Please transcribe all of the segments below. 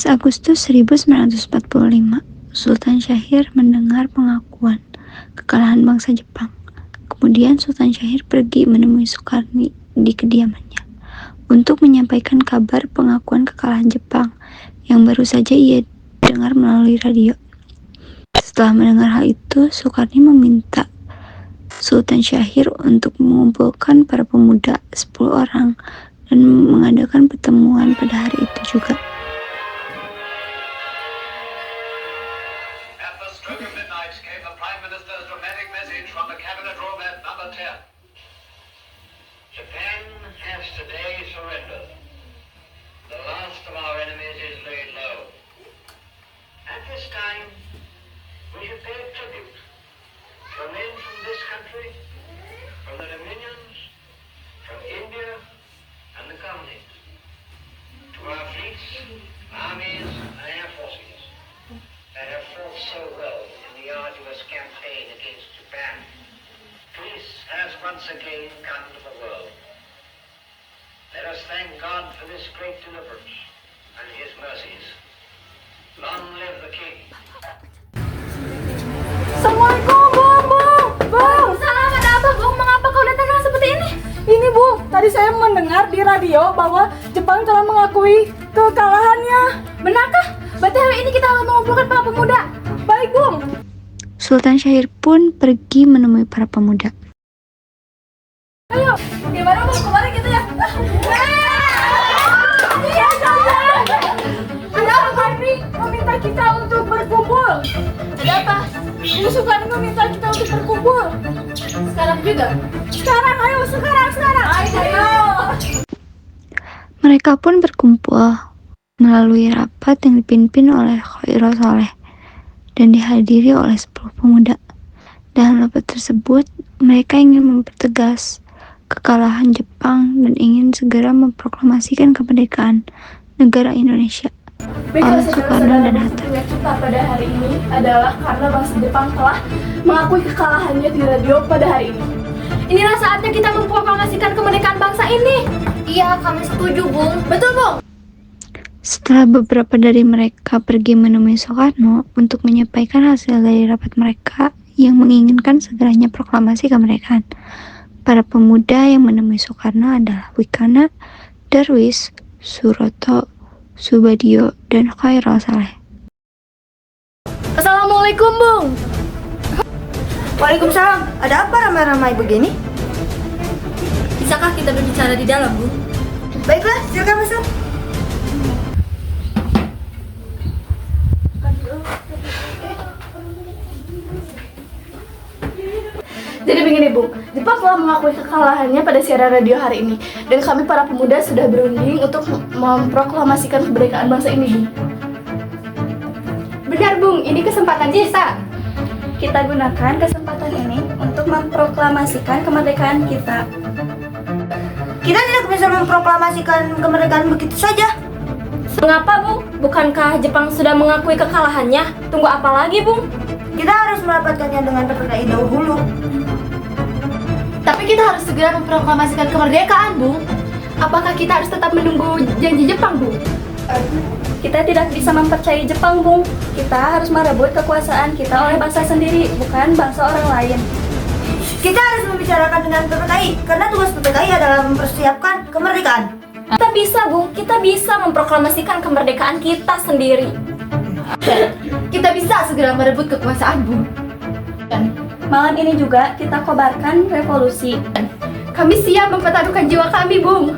Agustus 1945, Sultan Syahrir mendengar pengakuan kekalahan bangsa Jepang. Kemudian Sultan Syahrir pergi menemui Sukarni di kediamannya untuk menyampaikan kabar pengakuan kekalahan Jepang yang baru saja ia dengar melalui radio. Setelah mendengar hal itu, Sukarni meminta Sultan Syahrir untuk mengumpulkan para pemuda 10 orang dan mengadakan pertemuan pada hari itu juga. Japan has today surrendered. The last of our enemies is laid low. At this time, we should pay tribute to men from this country, from the dominions, from India and the colonies, to our fleets, armies and air forces that have fought so well in the arduous campaign against Japan. Peace has once again come to the world. Let us thank God for this great deliverance and His mercies. Long live the King. Assalamualaikum, Bung. Bung, salam, ada apa, Bung? Mengapa kau datang seperti ini? Ini, Bung, tadi saya mendengar di radio bahwa Jepang telah mengakui kekalahannya. Benarkah? Berarti hari ini kita harus mengumpulkan para pemuda. Baik, Bung. Sultan Syahrir pun pergi menemui para pemuda. Ayo, gimana Bung? Kemarin gitu ya? Iya, jangan. Ada apa, Sukarni meminta kita untuk berkumpul? Ada apa? Ini Sukarni meminta kita untuk berkumpul. Sekarang juga? Sekarang, ayo, sekarang. Ayo. Mereka pun berkumpul melalui rapat yang dipimpin oleh Khairul Saleh dan dihadiri oleh 10 pemuda. Dalam rapat tersebut, mereka ingin mempertegas kekalahan Jepang dan ingin segera memproklamasikan kemerdekaan negara Indonesia oleh Soekarno dan Hatta. Kita pada hari ini adalah karena bangsa Jepang telah mengakui kekalahannya di radio pada hari ini. Inilah saatnya kita memproklamasikan kemerdekaan bangsa ini. Iya, kami setuju, Bung. Betul, Bung. Setelah beberapa dari mereka pergi menemui Soekarno untuk menyampaikan hasil dari rapat mereka yang menginginkan segeranya proklamasi kemerdekaan, para pemuda yang menemui Soekarno adalah Wikana, Darwis, Suroto, Subadio, dan Khairul Saleh. Assalamualaikum, Bung. Waalaikumsalam. Ada apa ramai-ramai begini? Bisakah kita berbicara di dalam, Bung? Baiklah, silakan masuk. Jadi begini, Bung, Jepang telah mengakui kekalahannya pada siaran radio hari ini. Dan kami para pemuda sudah berunding untuk memproklamasikan kemerdekaan bangsa ini, Bung. Benar, Bung, ini kesempatan kita. Kita gunakan kesempatan ini untuk memproklamasikan kemerdekaan kita. Kita tidak bisa memproklamasikan kemerdekaan begitu saja. Mengapa, Bung? Bukankah Jepang sudah mengakui kekalahannya? Tunggu apa lagi, Bung? Kita harus mendapatkannya dengan PPKI dahulu. Tapi kita harus segera memproklamasikan kemerdekaan, Bung. Apakah kita harus tetap menunggu janji Jepang, Bung? Kita tidak bisa mempercayai Jepang, Bung. Kita harus merebut kekuasaan kita oleh bangsa sendiri, bukan bangsa orang lain. Kita harus membicarakan dengan PPKI, karena tugas PPKI adalah mempersiapkan kemerdekaan. Kita bisa, Bung. Kita bisa memproklamasikan kemerdekaan kita sendiri. Kita bisa segera merebut kekuasaan, Bung. Malam ini juga kita kobarkan revolusi. Kami siap mempertaruhkan jiwa kami, Bung.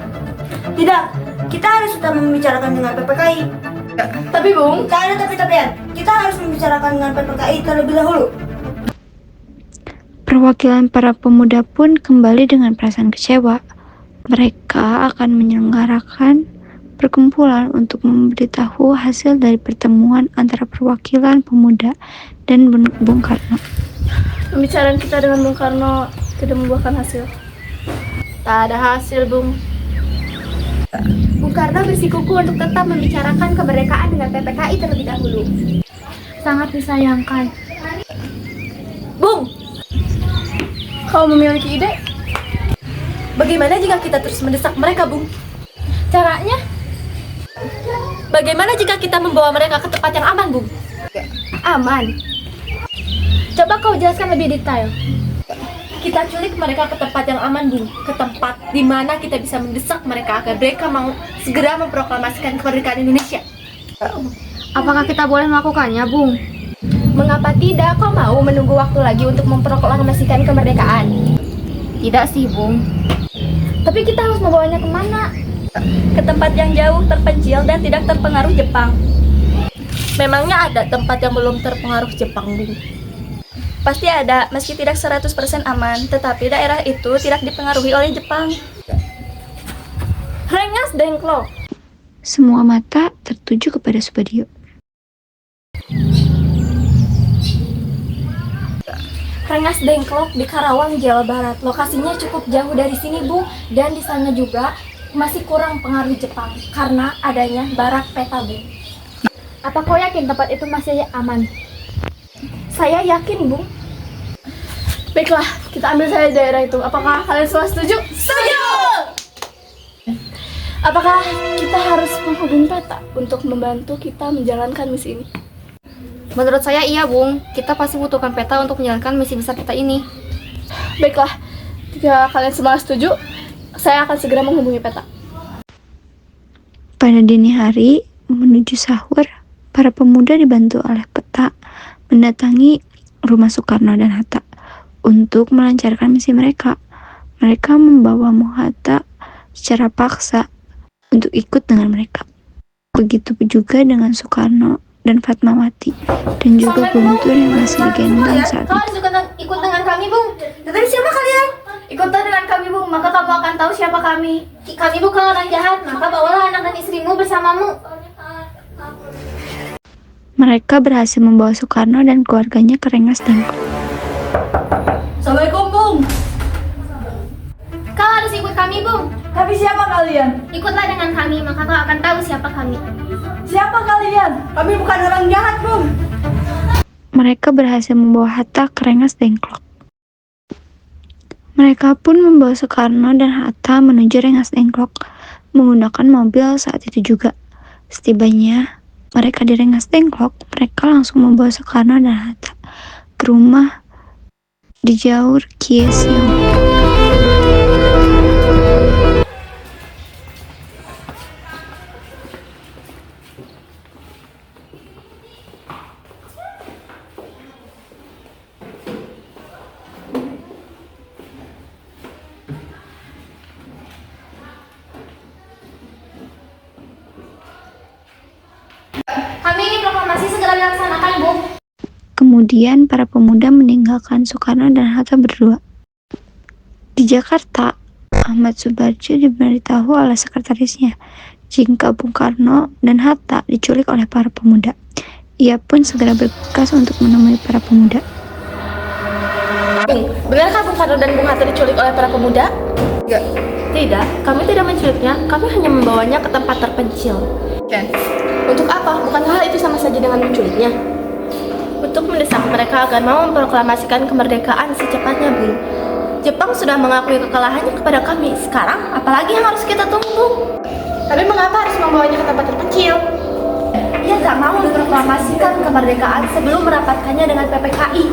Tidak, kita harus tetap membicarakan dengan PPKI. Tapi, Bung, Tak ada tapi-tapian. Kita harus membicarakan dengan PPKI terlebih dahulu. Perwakilan para pemuda pun kembali dengan perasaan kecewa. Mereka akan menyelenggarakan perkumpulan untuk memberitahu hasil dari pertemuan antara perwakilan pemuda dan Bung Karno. pembicaraan kita dengan Bung Karno tidak membuahkan hasil. Tak ada hasil, Bung. Bung Karno bersikukuh untuk tetap membicarakan kemerdekaan dengan PPKI terlebih dahulu. Sangat disayangkan. Kau memiliki ide? Bagaimana jika kita terus mendesak mereka, Bung? Caranya? Bagaimana jika kita membawa mereka ke tempat yang aman, Bung? Aman. Coba kau jelaskan lebih detail. Kita culik mereka ke tempat yang aman, Bung. Ke tempat di mana kita bisa mendesak mereka agar mereka mau segera memproklamasikan kemerdekaan Indonesia. Apakah kita boleh melakukannya, Bung? Mengapa tidak? Kau mau menunggu waktu lagi untuk memproklamasikan kemerdekaan? Tidak sih, Bung. Tapi kita harus membawanya kemana? Ke tempat yang jauh, terpencil, dan tidak terpengaruh Jepang. Memangnya ada tempat yang belum terpengaruh Jepang, Bung? Pasti ada, meski tidak 100% aman, tetapi daerah itu tidak dipengaruhi oleh Jepang. Rengas Dengklok. Semua mata tertuju kepada Subadio. Rengas Dengklok di Karawang, Jawa Barat. Lokasinya cukup jauh dari sini, Bung, dan di sana juga masih kurang pengaruh Jepang karena adanya barak peta, Bung. Apa kau yakin tempat itu masih aman? Saya yakin, Bung. Baiklah, kita ambil saja daerah itu. Apakah kalian semua setuju? Setuju! Apakah kita harus menghubungi peta untuk membantu kita menjalankan misi ini? Menurut saya iya, Bung. Kita pasti butuhkan peta untuk menjalankan misi besar kita ini. Baiklah, jika kalian semua setuju, saya akan segera menghubungi peta. Pada dini hari, menuju sahur, para pemuda dibantu oleh peta mendatangi rumah Soekarno dan Hatta untuk melancarkan misi mereka. Mereka membawa Hatta secara paksa untuk ikut dengan mereka. Begitu juga dengan Soekarno dan Fatmawati, dan juga Guntur yang masih digendong saat itu. Ikut dengan kami, Bung. Tetapi siapa kalian? Ikutlah dengan kami, Bung, maka kamu akan tahu siapa kami. Kami bukan orang jahat, maka bawalah anak dan istrimu bersamamu. Mereka berhasil membawa Soekarno dan keluarganya ke Rengas Dengklok. Assalamualaikum, Bung. Kau harus ikut kami, Bung. Tapi siapa kalian? Ikutlah dengan kami, maka kau akan tahu siapa kami. Siapa kalian? Kami bukan orang jahat, Bung. Mereka berhasil membawa Hatta ke Rengas Dengklok. Mereka pun membawa Soekarno dan Hatta menuju Rengas Dengklok menggunakan mobil saat itu juga. Setibanya mereka di Rengas Dengklok, mereka langsung membawa Soekarno dan Hatta ke rumah di Jaur Kiesiong. Kami ingin proklamasi segera dilaksanakan, Bung. Kemudian para pemuda meninggalkan Soekarno dan Hatta berdua. Di Jakarta, Ahmad Subarjo diberitahu oleh sekretarisnya jika Bung Karno dan Hatta diculik oleh para pemuda. Ia pun segera bergegas untuk menemui para pemuda. Bung, benarkah Bung Karno dan Bung Hatta diculik oleh para pemuda? Tidak, kami tidak menculiknya, kami hanya membawanya ke tempat terpencil. Untuk apa? Bukankah hal itu sama saja dengan menculiknya? Untuk mendesak mereka agar mau memproklamasikan kemerdekaan secepatnya, Bung. Jepang sudah mengakui kekalahannya kepada kami. Sekarang, apalagi yang harus kita tunggu? Tapi mengapa harus membawanya ke tempat terpencil? Ia gak mau memproklamasikan kemerdekaan sebelum merapatkannya dengan PPKI.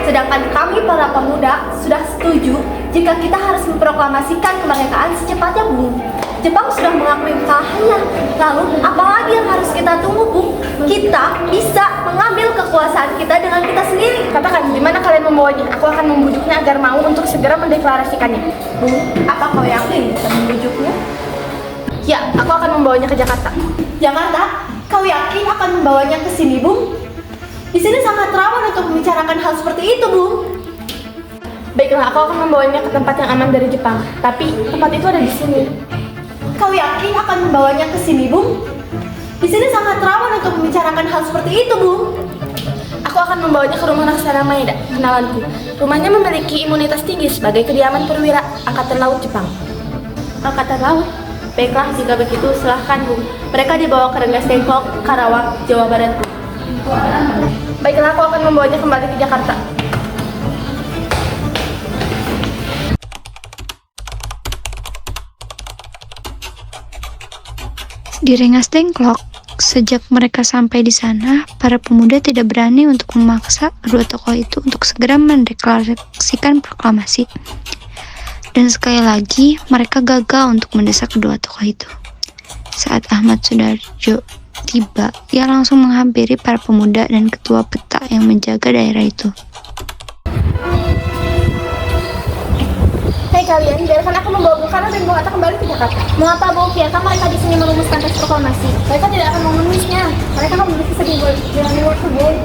Sedangkan kami para pemuda sudah setuju jika kita harus memproklamasikan kemerdekaan secepatnya, Bung. Jepang sudah mengakui kekalahannya. Lalu, apalagi yang harus kita tunggu, Bung? Kita bisa mengambil kekuasaan kita dengan kita sendiri. Katakan, di mana kalian membawanya? Aku akan membujuknya agar mau untuk segera mendeklarasikannya. Bung, apa kau yakin bisa membujuknya? Ya, aku akan membawanya ke Jakarta. Jakarta? Kau yakin akan membawanya ke sini, Bung? Di sini sangat rawan untuk membicarakan hal seperti itu, Bung. Baiklah, aku akan membawanya ke tempat yang aman dari Jepang. Tapi tempat itu ada di sini. Kau yakin akan membawanya ke sini, Bung? Di sini sangat rawan untuk membicarakan hal seperti itu, Bung. Aku akan membawanya ke rumah Laksana Maeda, kenalanku. Rumahnya memiliki imunitas tinggi sebagai kediaman perwira Angkatan Laut Jepang. Angkatan Laut? Baiklah, jika begitu silahkan, Bung. Mereka dibawa ke Rengas Dengklok, Karawang, Jawa Barat, Bung. Baiklah, aku akan membawanya kembali ke Jakarta. Di Rengas Dengklok, sejak mereka sampai di sana, para pemuda tidak berani untuk memaksa kedua tokoh itu untuk segera mendeklarasikan proklamasi. Dan sekali lagi, mereka gagal untuk mendesak kedua tokoh itu. Saat Ahmad Sudarjo tiba, ia langsung menghampiri para pemuda dan ketua peta yang menjaga daerah itu. Hei kalian, biarkan aku membawa Bung Karno dan Bung Hatta kembali ke Jakarta. Mengapa Bung? Biarkan mereka di sini merumuskan teks proklamasi. Mereka tidak akan memenuhisnya. Mereka akan memiliki sedih dengan waktu, Bung.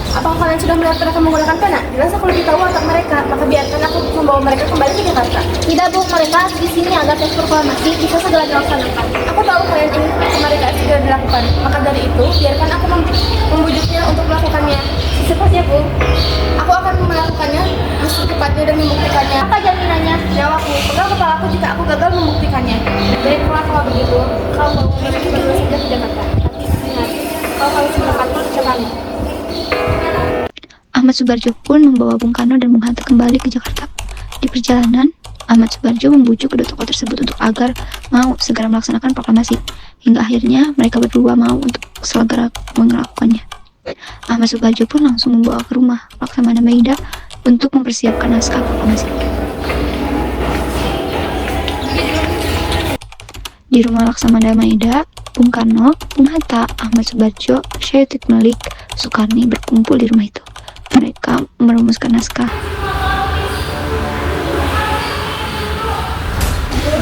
Apakah kalian sudah melihat mereka menggunakan pena? Jelas aku lebih tahu watak mereka, maka biarkan aku membawa mereka kembali ke Jakarta. Tidak, Bung. Mereka di sini agar teks proklamasi bisa segera dilaksanakan. Aku tahu kalian ingin mereka segera dilakukan. Maka dari itu, biarkan aku membujuknya untuk melakukannya. Secepatnya, Bung. Aku akan melakukannya secepatnya dan membuktikannya. Apa jaminannya? Jawabku. Pegang kepalaku jika aku gagal membuktikannya. Baiklah kalau begitu, kau bawa mereka berdua saja ke Jakarta. Tapi ingat, kau harus mendapatkan ucapanmu. Ahmad Subarjo pun membawa Bung Karno dan Bung Hatta kembali ke Jakarta. Di perjalanan, Ahmad Subarjo membujuk kedua tokoh tersebut untuk agar mau segera melaksanakan proklamasi. Hingga akhirnya mereka berdua mau untuk segera melakukannya. Ahmad Subarjo pun langsung membawa ke rumah Laksamana Maida untuk mempersiapkan naskah proklamasi. Di rumah Laksamana Maida, Bung Karno, Bung Hatta, Ahmad Subarjo, Syaitu Malik, Soekarni berkumpul di rumah itu. Mereka merumuskan naskah.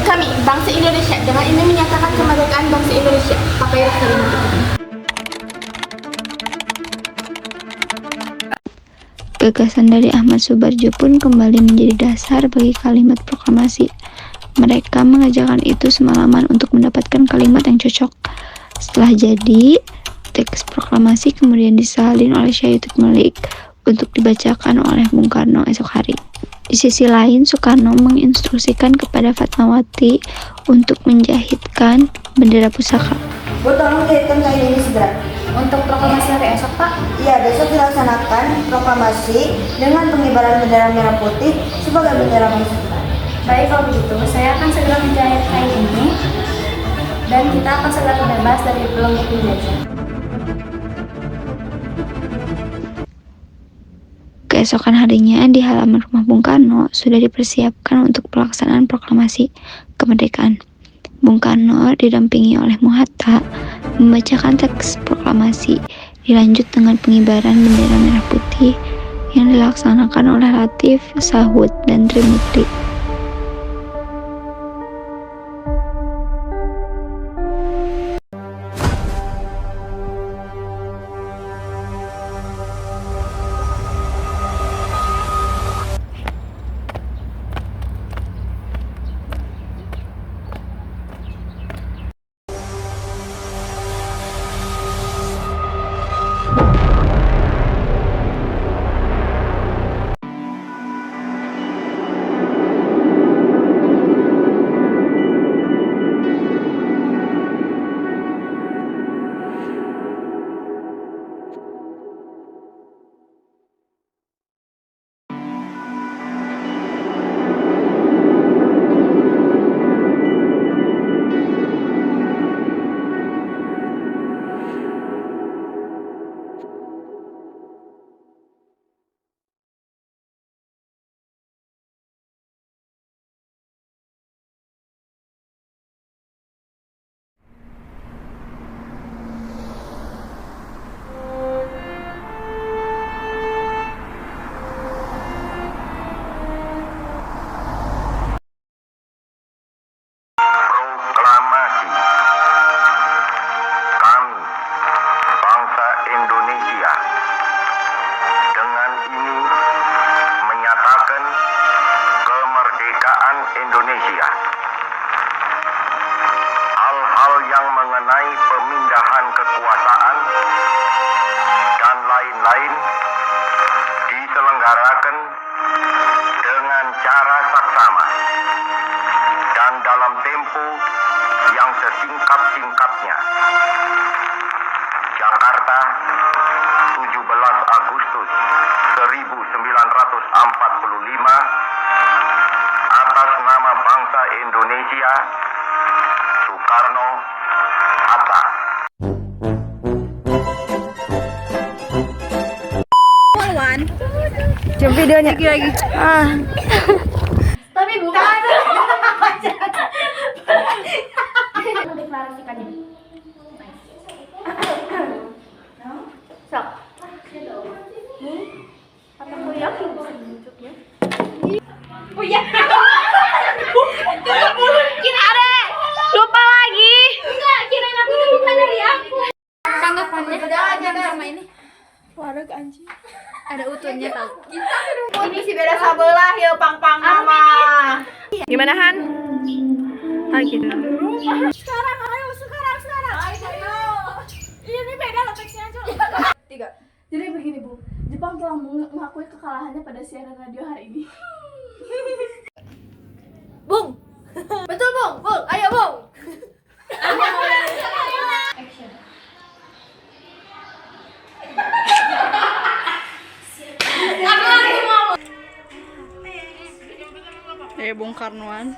Kami, bangsa Indonesia, dengan ini menyatakan kemerdekaan bangsa Indonesia. Pakailah kalimat itu. Gagasan dari Ahmad Subarjo pun kembali menjadi dasar bagi kalimat proklamasi. Mereka mengerjakan itu semalaman untuk mendapatkan kalimat yang cocok. Setelah jadi, teks proklamasi kemudian disalin oleh Syaitu Malik untuk dibacakan oleh Bung Karno esok hari. Di sisi lain, Soekarno menginstruksikan kepada Fatmawati untuk menjahitkan bendera pusaka. Bu, tolong jahitkan kain ini segera. Untuk proklamasi hari esok, Pak. Iya, besok dilaksanakan proklamasi dengan pengibaran bendera merah putih sebagai bendera bangsa kita. Baik, kalau begitu, saya akan segera menjahit kain ini dan kita akan segera terbebas dari belenggu penjajah. Keesokan harinya, di halaman rumah Bung Karno sudah dipersiapkan untuk pelaksanaan proklamasi kemerdekaan. Bung Karno didampingi oleh Bung Hatta membacakan teks proklamasi, dilanjut dengan pengibaran bendera merah putih yang dilaksanakan oleh Latif, Sahut, dan Trimukti. Indonesia. Hal-hal yang mengenai pemindahan kekuasaan dan lain-lain diselenggarakan dengan cara saksama dan dalam tempo yang sesingkat-singkatnya. Jakarta, 17 Agustus 1945, atas nama bangsa Indonesia, Soekarno, Hatta. kan? Coba videonya. Lagi. Tapi bukan. Mendeklarasikannya. Sok. Aku yakin bisa menunjuknya. Oh iya. Kira ada. Lupa lagi. Enggak, kirain aku itu bukan dari aku. Tanggapannya sama ini. Warung anjing. Ada utuhnya tau. Ini si beda sabelah ya pang-pang mama. Gimana Han? Gitu. Sekarang ayo sekarang. Ayo. Ini beda loh teksnya coba. 3. Jadi begini Bu, Jepang telah mengakui kekalahannya pada siaran radio hari ini. Bung. Betul, Bung. Bung, ayo, Bung. Bung Karnoan.